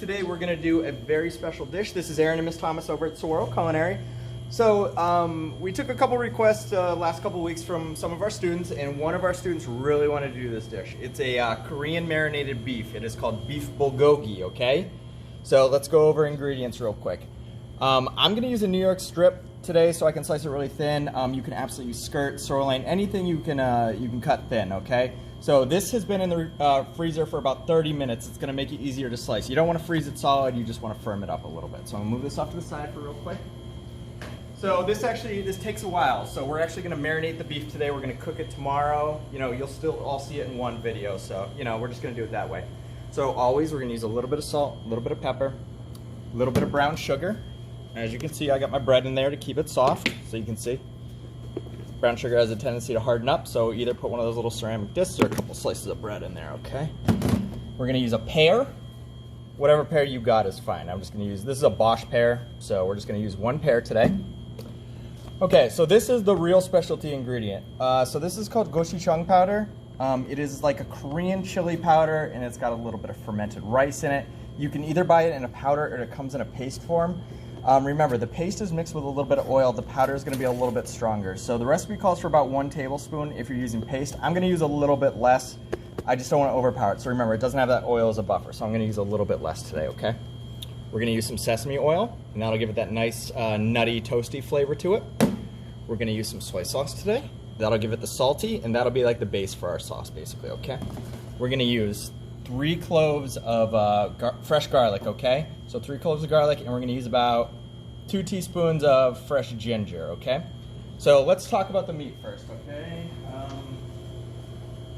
today we're going to do a very special dish. This is Aaron and Miss Thomas over at Saguaro Culinary. So we took a couple requests last couple weeks from some of our students, and one of our students really wanted to do this dish. It's a Korean marinated beef. It is called beef bulgogi, okay? So let's go over ingredients real quick. I'm going to use a New York strip today so I can slice it really thin. You can absolutely use skirt, sirloin, anything you can cut thin, okay? So this has been in the freezer for about 30 minutes. It's going to make it easier to slice. You don't want to freeze it solid, you just want to firm it up a little bit. So I'm going to move this off to the side for real quick. So this takes a while. So we're actually going to marinate the beef today. We're going to cook it tomorrow. You know, you'll still all see it in one video. So, you know, we're just going to do it that way. So always we're going to use a little bit of salt, a little bit of pepper, a little bit of brown sugar. As you can see, I got my bread in there to keep it soft, so you can see. Brown sugar has a tendency to harden up, so either put one of those little ceramic discs or a couple slices of bread in there, okay? We're gonna use a pear. Whatever pear you got is fine. I'm just gonna use, this is a Bosch pear, so we're just gonna use one pear today. Okay, so this is the real specialty ingredient. So this is called gochujang powder. It is like a Korean chili powder, and it's got a little bit of fermented rice in it. You can either buy it in a powder or it comes in a paste form. Remember, the paste is mixed with a little bit of oil. The powder is going to be a little bit stronger. So the recipe calls for about 1 tablespoon if you're using paste. I'm going to use a little bit less. I just don't want to overpower it. So remember, it doesn't have that oil as a buffer. So I'm going to use a little bit less today, okay? We're going to use some sesame oil, and that'll give it that nice nutty, toasty flavor to it. We're going to use some soy sauce today. That'll give it the salty, and that'll be like the base for our sauce, basically, okay? We're going to use 3 cloves of fresh garlic, okay? So 3 cloves of garlic, and we're gonna use about 2 teaspoons of fresh ginger, okay? So let's talk about the meat first, okay?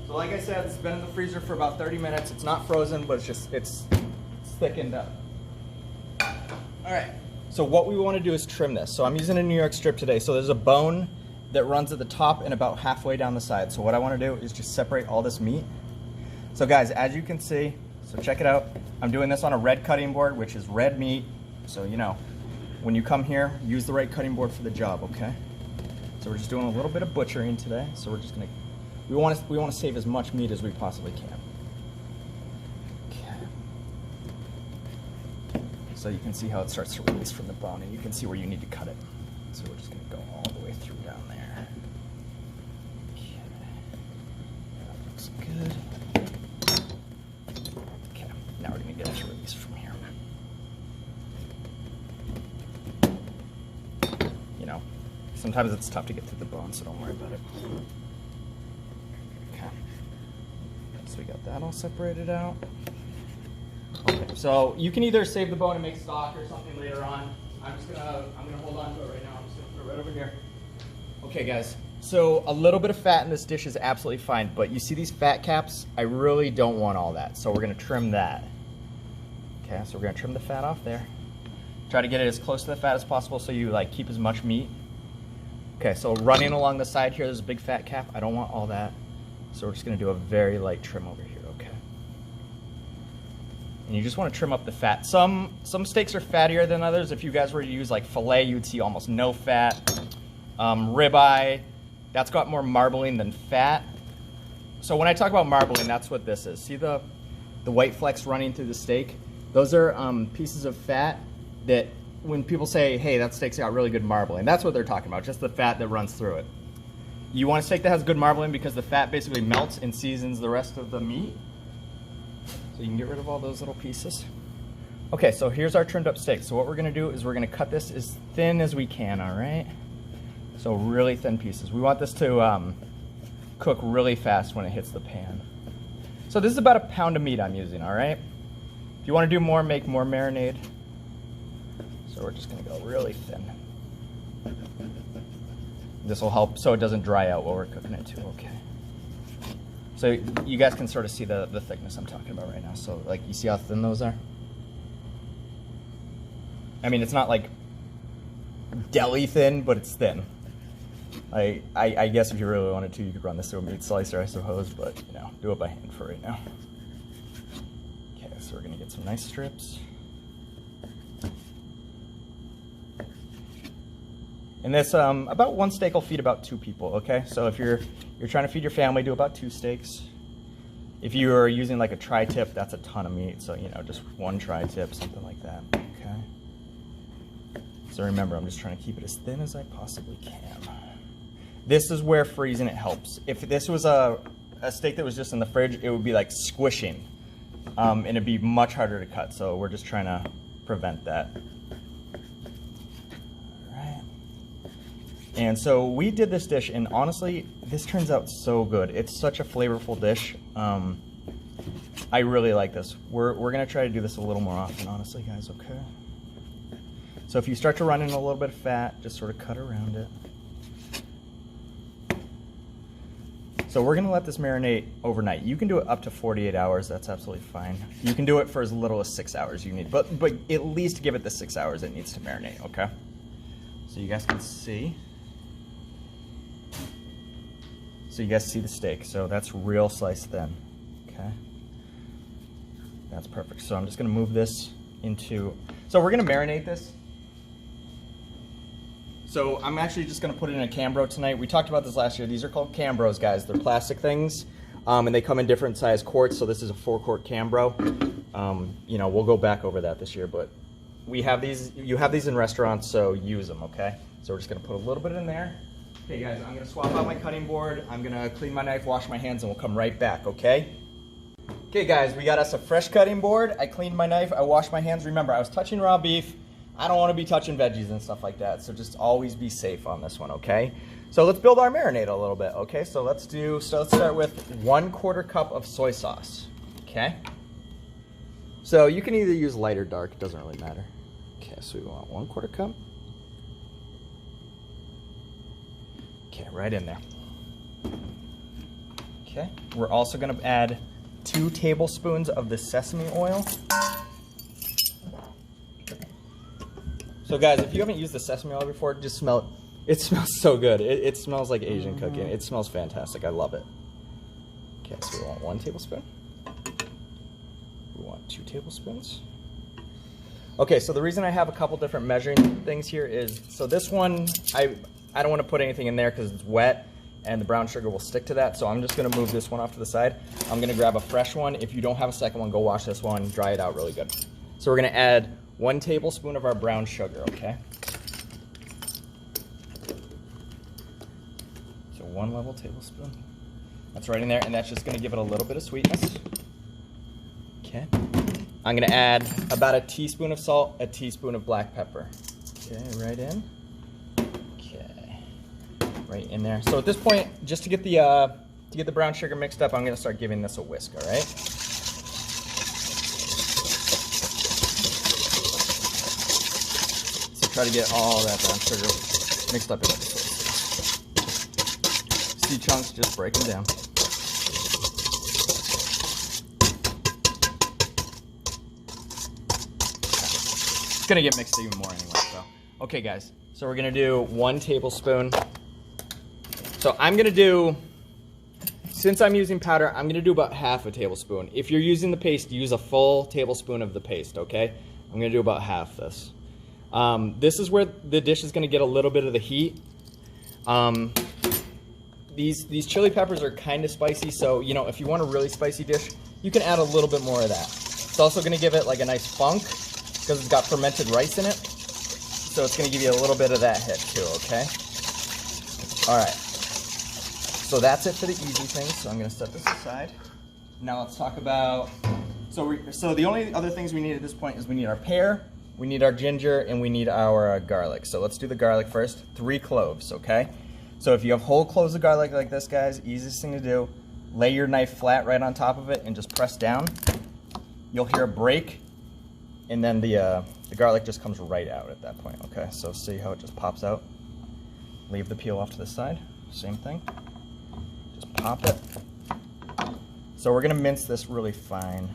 So like I said, it's been in the freezer for about 30 minutes. It's not frozen, but it's thickened up. All right, so what we wanna do is trim this. So I'm using a New York strip today. So there's a bone that runs at the top and about halfway down the side. So what I wanna do is just separate all this meat. So guys, as you can see, so check it out. I'm doing this on a red cutting board, which is red meat. So, you know, when you come here, use the right cutting board for the job, okay? So we're just doing a little bit of butchering today. So we're just gonna, we want to save as much meat as we possibly can. Okay. So you can see how it starts to release from the bone, and you can see where you need to cut it. So we're just gonna go all the way through down there. Okay. That looks good. Now we're going to get it to release from here. You know, sometimes it's tough to get through the bone, so don't worry about it. Okay. So we got that all separated out. Okay, so you can either save the bone and make stock or something later on. I'm gonna hold on to it right now. I'm just gonna put it right over here. Okay, guys. So a little bit of fat in this dish is absolutely fine, but you see these fat caps? I really don't want all that, so we're gonna trim that. Okay, so we're gonna trim the fat off there. Try to get it as close to the fat as possible so you like keep as much meat. Okay, so running along the side here, there's a big fat cap. I don't want all that. So we're just gonna do a very light trim over here, okay? And you just wanna trim up the fat. Some steaks are fattier than others. If you guys were to use like filet, you'd see almost no fat. Ribeye, that's got more marbling than fat. So when I talk about marbling, that's what this is. See the white flecks running through the steak? Those are pieces of fat that when people say, hey, that steak's got really good marbling, that's what they're talking about, just the fat that runs through it. You want a steak that has good marbling because the fat basically melts and seasons the rest of the meat. So you can get rid of all those little pieces. Okay, so here's our trimmed up steak. So what we're gonna do is we're gonna cut this as thin as we can, all right? So really thin pieces. We want this to cook really fast when it hits the pan. So this is about 1 pound of meat I'm using, all right? If you want to do more, make more marinade. So we're just going to go really thin. This will help so it doesn't dry out while we're cooking it too, okay? So you guys can sort of see the thickness I'm talking about right now. So like, you see how thin those are? I mean, it's not like deli thin, but it's thin. I guess if you really wanted to, you could run this through a meat slicer, I suppose, but you know, do it by hand for right now. Okay, so we're gonna get some nice strips. And this, about 1 steak will feed about 2 people, okay? So if you're trying to feed your family, do about 2 steaks. If you are using like a tri-tip, that's a ton of meat. So, you know, just one tri-tip, something like that, okay? So remember, I'm just trying to keep it as thin as I possibly can. This is where freezing it helps. If this was a steak that was just in the fridge, it would be like squishing, and it'd be much harder to cut. So we're just trying to prevent that. All right. And so we did this dish, and honestly, this turns out so good. It's such a flavorful dish. I really like this. We're gonna try to do this a little more often, honestly, guys, okay? So if you start to run in a little bit of fat, just sort of cut around it. So we're gonna let this marinate overnight. You can do it up to 48 hours, that's absolutely fine. You can do it for as little as 6 hours you need, but at least give it the 6 hours it needs to marinate, okay? So you guys can see. So you guys see the steak, so that's real sliced thin, okay? That's perfect. So I'm just gonna move this into, so we're gonna marinate this. So I'm actually just gonna put it in a Cambro tonight. We talked about this last year. These are called Cambros, guys. They're plastic things, and they come in different size quarts. So this is a 4-quart Cambro. You know, we'll go back over that this year, but we have these. You have these in restaurants, so use them, okay? So we're just gonna put a little bit in there. Okay, guys, I'm gonna swap out my cutting board. I'm gonna clean my knife, wash my hands, and we'll come right back, okay? Okay, guys, we got us a fresh cutting board. I cleaned my knife. I washed my hands. Remember, I was touching raw beef. I don't want to be touching veggies and stuff like that, so just always be safe on this one, okay? So let's build our marinade a little bit, okay? So let's start with 1/4 cup of soy sauce, okay? So you can either use light or dark, it doesn't really matter. Okay, so we want 1/4 cup. Okay, right in there. Okay, we're also gonna add 2 tablespoons of the sesame oil. So guys, if you haven't used the sesame oil before, just smell it. It smells so good. It smells like Asian cooking. It smells fantastic. I love it. Okay, so we want 1 tablespoon. We want 2 tablespoons. Okay, so the reason I have a couple different measuring things here is, so this one, I don't want to put anything in there because it's wet and the brown sugar will stick to that. So I'm just gonna move this one off to the side. I'm gonna grab a fresh one. If you don't have a second one, go wash this one, dry it out really good. So we're gonna add 1 tablespoon of our brown sugar, okay? So 1 level tablespoon. That's right in there, and that's just gonna give it a little bit of sweetness. Okay. I'm gonna add about a teaspoon of salt, a teaspoon of black pepper. Okay, right in. Okay, right in there. So at this point, just to get the brown sugar mixed up, I'm gonna start giving this a whisk, all right? Try to get all that brown sugar mixed up in it. See chunks, just break them down. It's gonna get mixed even more anyway, so. Okay guys, so we're gonna do 1 tablespoon. So I'm gonna do, since I'm using powder, I'm gonna do about half a tablespoon. If you're using the paste, use a full tablespoon of the paste, okay? I'm gonna do about half this. This is where the dish is going to get a little bit of the heat. These chili peppers are kind of spicy, so you know, if you want a really spicy dish, you can add a little bit more of that. It's also going to give it like a nice funk because it's got fermented rice in it, so it's going to give you a little bit of that hit too, okay? All right, so that's it for the easy things, so I'm going to set this aside. Now let's talk about, so the only other things we need at this point is we need our pear, we need our ginger, and we need our garlic. So let's do the garlic first. 3 cloves, okay? So if you have whole cloves of garlic like this, guys, easiest thing to do, lay your knife flat right on top of it and just press down. You'll hear a break, and then the garlic just comes right out at that point, okay? So see how it just pops out? Leave the peel off to the side, same thing. Just pop it. So we're gonna mince this really fine.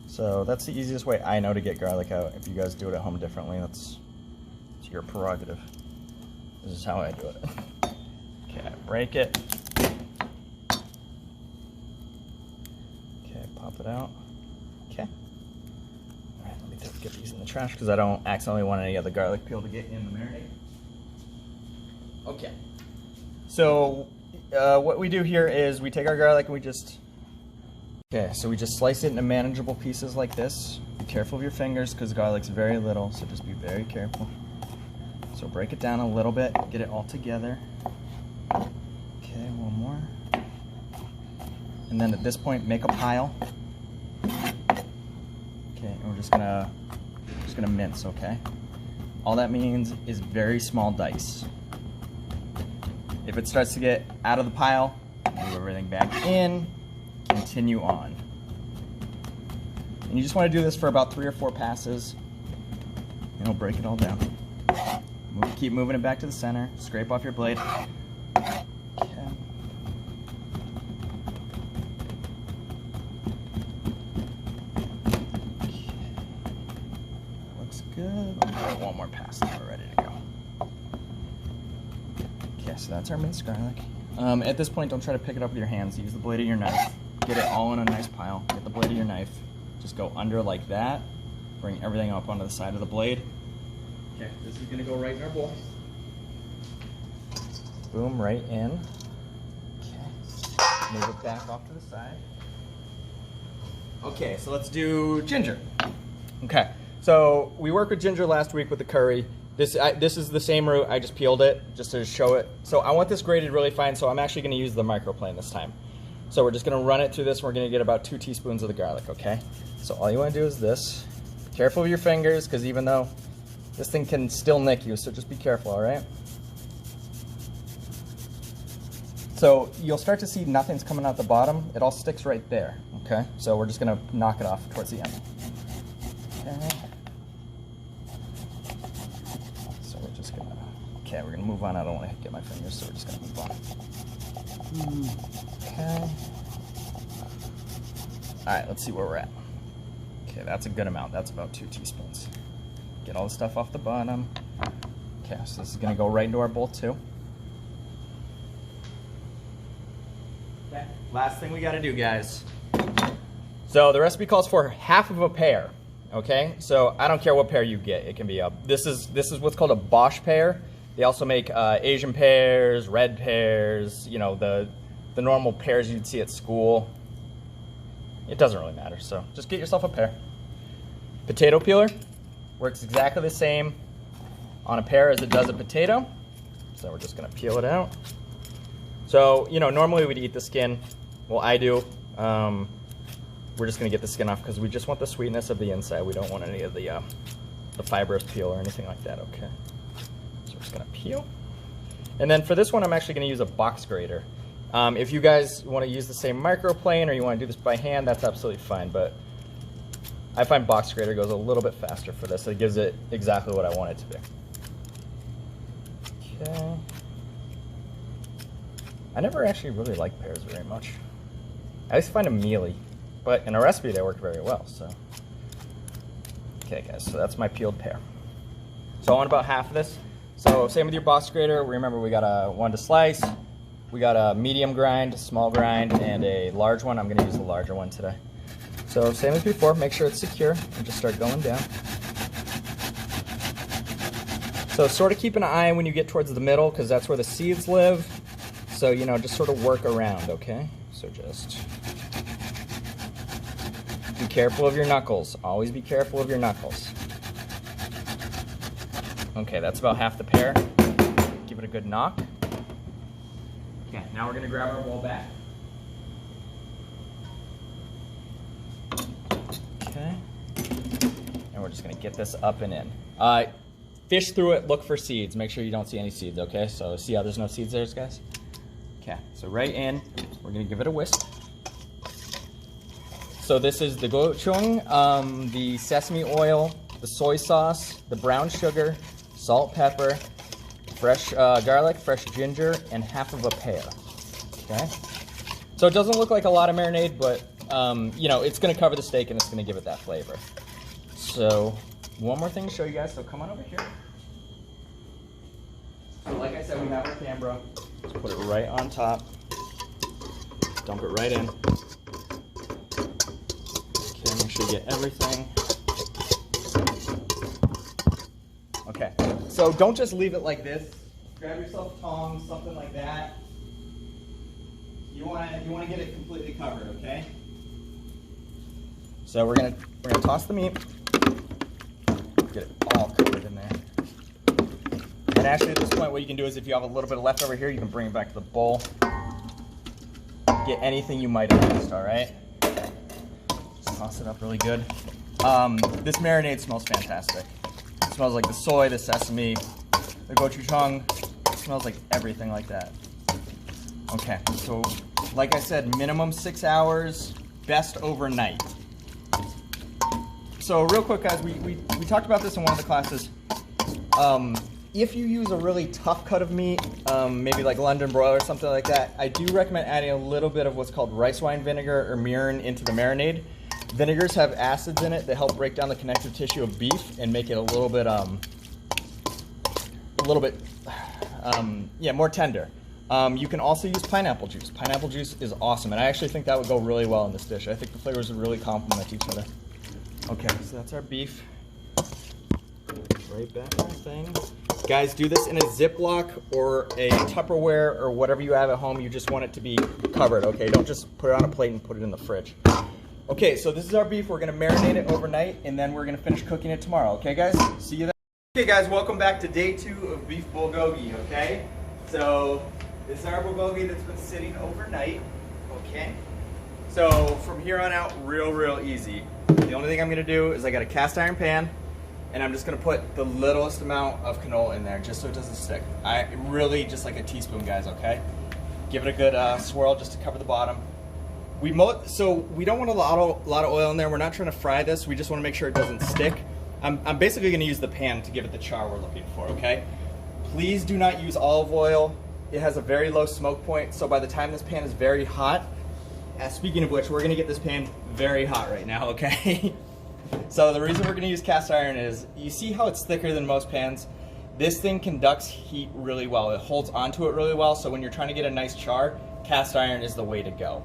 So that's the easiest way I know to get garlic out. If you guys do it at home differently, it's your prerogative. This is how I do it. Okay, break it. Okay, pop it out. Okay. All right, let me get these in the trash because I don't accidentally want any of the garlic peel to get in the marinade. Okay. So what we do here is we take our garlic and we just Okay, so we just slice it into manageable pieces like this. Be careful of your fingers because garlic's very little, so just be very careful. So break it down a little bit, get it all together. Okay, one more. And then at this point, make a pile. Okay, and we're just gonna mince, okay? All that means is very small dice. If it starts to get out of the pile, move everything back in, continue on. And you just want to do this for about 3 or 4 passes, and it'll break it all down. Keep moving it back to the center, scrape off your blade. Okay. Looks good. I'll give it one more pass and we're ready to go. Okay, so that's our minced garlic. At this point, don't try to pick it up with your hands. Use the blade of your knife. Get it all in a nice pile. Get the blade of your knife. Just go under like that. Bring everything up onto the side of the blade. Okay, this is gonna go right in our bowl. Boom, right in. Okay, move it back off to the side. Okay, so let's do ginger. Okay, so we worked with ginger last week with the curry. This is the same root, I just peeled it just to show it. So I want this grated really fine, so I'm actually gonna use the microplane this time. So we're just gonna run it through this, and we're gonna get about 2 teaspoons of the garlic, okay? So all you wanna do is this. Be careful with your fingers, because even though this thing can still nick you, so just be careful, all right? So you'll start to see nothing's coming out the bottom. It all sticks right there, okay? So we're just gonna knock it off towards the end. Okay. So we're just gonna, okay, we're gonna move on. I don't wanna get my fingers, so we're just gonna move on. Okay. All right, let's see where we're at. Okay, that's a good amount. That's about 2 teaspoons. Get all the stuff off the bottom. Okay, so this is gonna go right into our bowl too. Okay, last thing we gotta do, guys. So the recipe calls for half of a pear, okay? So I don't care what pear you get. It can be this is what's called a Bosch pear. They also make Asian pears, red pears, you know, the normal pears you'd see at school. It doesn't really matter, so just get yourself a pear. Potato peeler works exactly the same on a pear as it does a potato. So we're just gonna peel it out. So, you know, normally we'd eat the skin. Well, I do. We're just gonna get the skin off because we just want the sweetness of the inside. We don't want any of the fibrous peel or anything like that, okay? So we're just gonna peel. And then for this one, I'm actually gonna use a box grater. If you guys want to use the same microplane or you want to do this by hand, that's absolutely fine, but I find box grater goes a little bit faster for this. It gives it exactly what I want it to be. Okay. I never actually really liked pears very much. I always find them mealy, but in a recipe they work very well, so. Okay guys, so that's my peeled pear. So I want about half of this. So same with your box grater. Remember, we got one to slice. We got a medium grind, small grind, and a large one. I'm gonna use the larger one today. So same as before, make sure it's secure and just start going down. So sort of keep an eye when you get towards the middle because that's where the seeds live. So, you know, just sort of work around, okay? So just be careful of your knuckles. Always be careful of your knuckles. Okay, that's about half the pear. Give it a good knock. Okay, now we're gonna grab our bowl back. Okay, and we're just gonna get this up and in. Fish through it, look for seeds. Make sure you don't see any seeds, okay? So see how there's no seeds there, guys? Okay, so right in, we're gonna give it a whisk. So this is the gochujang, the sesame oil, the soy sauce, the brown sugar, salt, pepper, fresh garlic, fresh ginger, and half of a pear, okay? So it doesn't look like a lot of marinade, but you know, it's gonna cover the steak and it's gonna give it that flavor. So one more thing to show you guys, so come on over here. So like I said, we have our Cambro. Just put it right on top. Dump it right in. Okay, make sure you get everything. Okay, so don't just leave it like this. Grab yourself tongs, something like that. You want to get it completely covered, okay? So we're gonna toss the meat, get it all covered in there. And actually at this point what you can do is if you have a little bit of leftover here, you can bring it back to the bowl. Get anything you might have missed, all right? Just toss it up really good. This marinade smells fantastic. It smells like the soy, the sesame, the gochujang. It smells like everything like that. Okay, so like I said, minimum 6 hours, best overnight. So real quick guys, we talked about this in one of the classes. If you use a really tough cut of meat, maybe like London broil or something like that, I do recommend adding a little bit of what's called rice wine vinegar or mirin into the marinade. Vinegars have acids in it that help break down the connective tissue of beef and make it a little bit more tender. You can also use pineapple juice. Pineapple juice is awesome, and I actually think that would go really well in this dish. I think the flavors would really complement each other. Okay, so that's our beef. Right back in the thing. Guys, do this in a Ziploc or a Tupperware or whatever you have at home. You just want it to be covered, okay? Don't just put it on a plate and put it in the fridge. Okay, so this is our beef. We're gonna marinate it overnight, and then we're gonna finish cooking it tomorrow, okay guys? See you then. Okay guys, welcome back to day 2 of beef bulgogi, okay? So, this is our bulgogi that's been sitting overnight, okay? So, from here on out, real easy. The only thing I'm gonna do is I got a cast iron pan, and I'm just gonna put the littlest amount of canola in there just so it doesn't stick. Really just like a teaspoon, guys, okay? Give it a good swirl just to cover the bottom. So we don't want a lot of oil in there. We're not trying to fry this. We just wanna make sure it doesn't stick. I'm basically gonna use the pan to give it the char we're looking for, okay? Please do not use olive oil. It has a very low smoke point, so by the time this pan is very hot, speaking of which, we're gonna get this pan very hot right now, okay? So the reason we're gonna use cast iron is, you see how it's thicker than most pans? This thing conducts heat really well. It holds onto it really well, so when you're trying to get a nice char, cast iron is the way to go.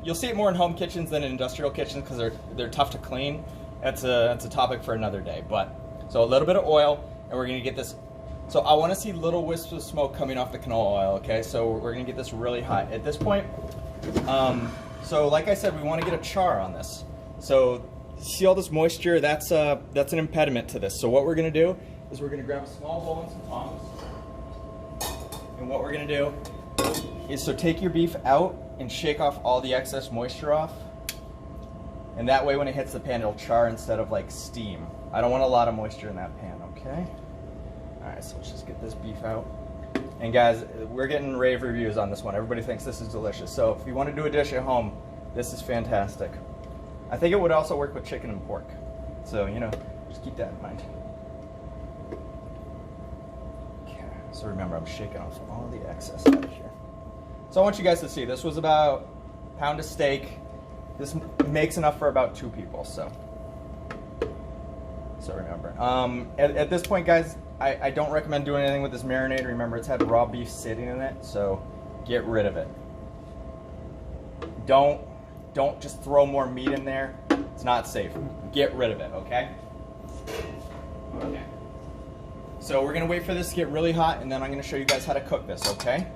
You'll see it more in home kitchens than in industrial kitchens because they're tough to clean. That's a topic for another day. So a little bit of oil, and we're gonna get this. So I wanna see little wisps of smoke coming off the canola oil, okay? So we're gonna get this really hot. At this point, so like I said, we wanna get a char on this. So see all this moisture, that's an impediment to this. So what we're gonna do is we're gonna grab a small bowl and some tongs. And what we're gonna do is take your beef out and shake off all the excess moisture off. And that way when it hits the pan, it'll char instead of like steam. I don't want a lot of moisture in that pan, okay? All right, so let's just get this beef out. And guys, we're getting rave reviews on this one. Everybody thinks this is delicious. So if you want to do a dish at home, this is fantastic. I think it would also work with chicken and pork. So, you know, just keep that in mind. Okay, so remember, I'm shaking off all the excess out of here. So I want you guys to see, this was about a pound of steak. This makes enough for about 2 people, so remember. At this point, guys, I don't recommend doing anything with this marinade. Remember, it's had raw beef sitting in it, so get rid of it. Don't just throw more meat in there. It's not safe. Get rid of it, okay? Okay. So we're gonna wait for this to get really hot, and then I'm gonna show you guys how to cook this, okay?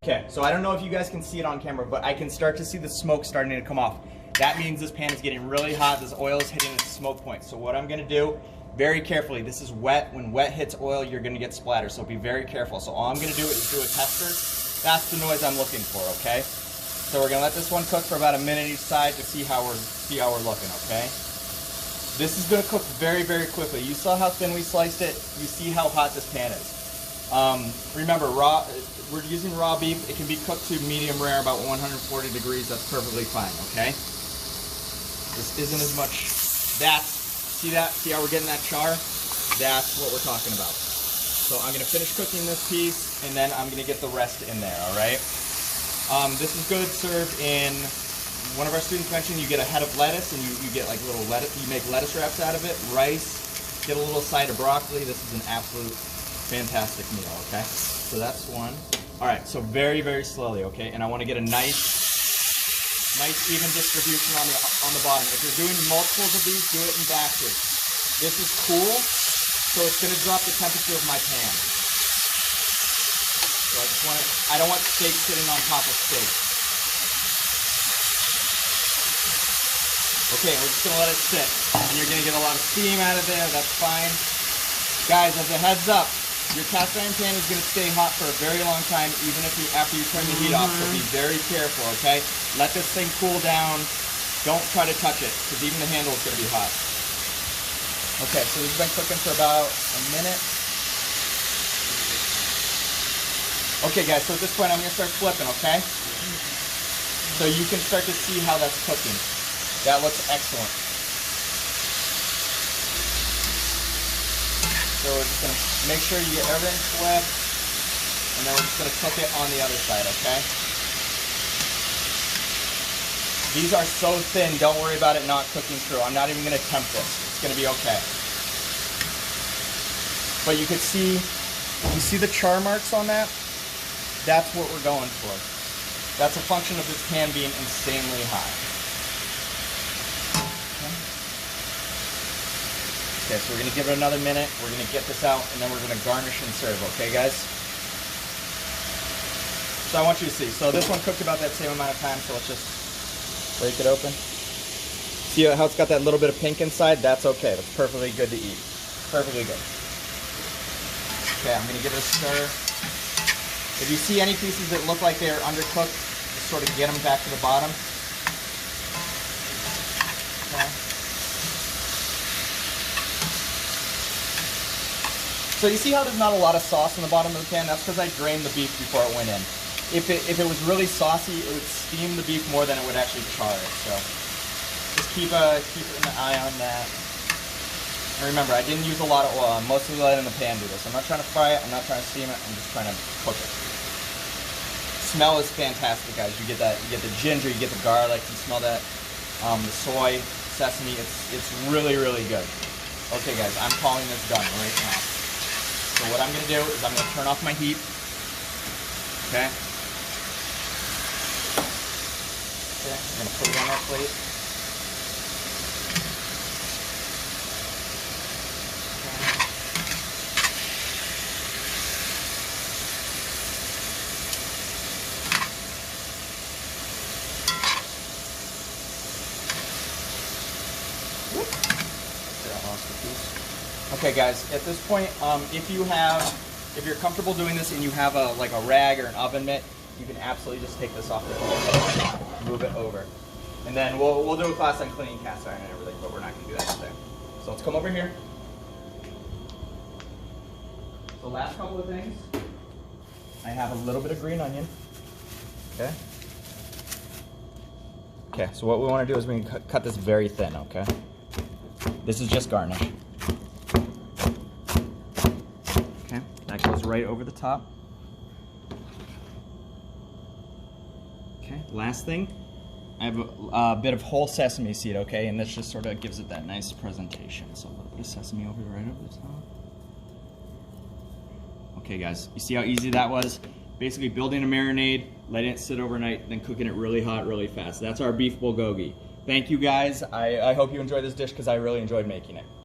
Okay, so I don't know if you guys can see it on camera, but I can start to see the smoke starting to come off. That means this pan is getting really hot. This oil is hitting its smoke point. So what I'm gonna do, very carefully, this is wet. When wet hits oil, you're gonna get splatter, so be very careful. So all I'm gonna do is do a tester. That's the noise I'm looking for, okay? So we're gonna let this one cook for about a minute each side to see how we're looking, okay? This is gonna cook very, very quickly. You saw how thin we sliced it. You see how hot this pan is. Remember, we're using raw beef. It can be cooked to medium rare, about 140 degrees. That's perfectly fine, okay? This isn't as much. See how we're getting that char? That's what we're talking about. So I'm gonna finish cooking this piece, and then I'm gonna get the rest in there, all right? This is good served in, one of our students mentioned you get a head of lettuce, and you get like little lettuce, you make lettuce wraps out of it, rice, get a little side of broccoli. This is an absolute fantastic meal, okay? So that's one. All right, so very, very slowly, okay? And I wanna get a nice even distribution on the bottom. If you're doing multiples of these, do it in batches. This is cool, so it's gonna drop the temperature of my pan. So I don't want steak sitting on top of steak. Okay, we're just gonna let it sit. And you're gonna get a lot of steam out of there, that's fine. Guys, as a heads up, your cast iron pan is gonna stay hot for a very long time, even if after you turn the heat off, so be very careful, okay? Let this thing cool down. Don't try to touch it, because even the handle is gonna be hot. Okay, so this has been cooking for about a minute. Okay guys, so at this point I'm gonna start flipping, okay? So you can start to see how that's cooking. That looks excellent. So we're just gonna make sure you get everything flipped, and then we're just gonna cook it on the other side, okay? These are so thin, don't worry about it not cooking through. I'm not even gonna attempt this. It's gonna be okay. But you could see, you see the char marks on that? That's what we're going for. That's a function of this pan being insanely hot. Okay, so we're gonna give it another minute. We're gonna get this out, and then we're gonna garnish and serve, okay guys? So I want you to see. So this one cooked about that same amount of time, so let's just break it open. See how it's got that little bit of pink inside? That's okay, that's perfectly good to eat. Perfectly good. Okay, I'm gonna give it a stir. If you see any pieces that look like they're undercooked, just sort of get them back to the bottom. Okay. So you see how there's not a lot of sauce in the bottom of the pan? That's because I drained the beef before it went in. If it was really saucy, it would steam the beef more than it would actually char it. So just keep an eye on that. And remember, I didn't use a lot of oil. I'm mostly letting the pan do this. I'm not trying to fry it. I'm not trying to steam it. I'm just trying to cook it. Smell is fantastic, guys. You get that. You get the ginger. You get the garlic. You smell that. The soy, sesame. It's really, really good. Okay, guys. I'm calling this done right now. So what I'm gonna do is I'm gonna turn off my heat. Okay. Okay. I'm gonna put it on our plate. Okay guys, at this point, if you're comfortable doing this and you have like a rag or an oven mitt, you can absolutely just take this off the plate, move it over. And then we'll do a class on cleaning cast iron and everything, but we're not gonna do that today. So let's come over here. The last couple of things, I have a little bit of green onion, okay? Okay, so what we wanna do is we can cut this very thin, okay? This is just garnish. Okay, that goes right over the top. Okay, last thing, I have a bit of whole sesame seed, okay, and this just sort of gives it that nice presentation. So a little bit of sesame over right over the top. Okay guys, you see how easy that was? Basically building a marinade, letting it sit overnight, then cooking it really hot, really fast. That's our beef bulgogi. Thank you guys. I hope you enjoyed this dish because I really enjoyed making it.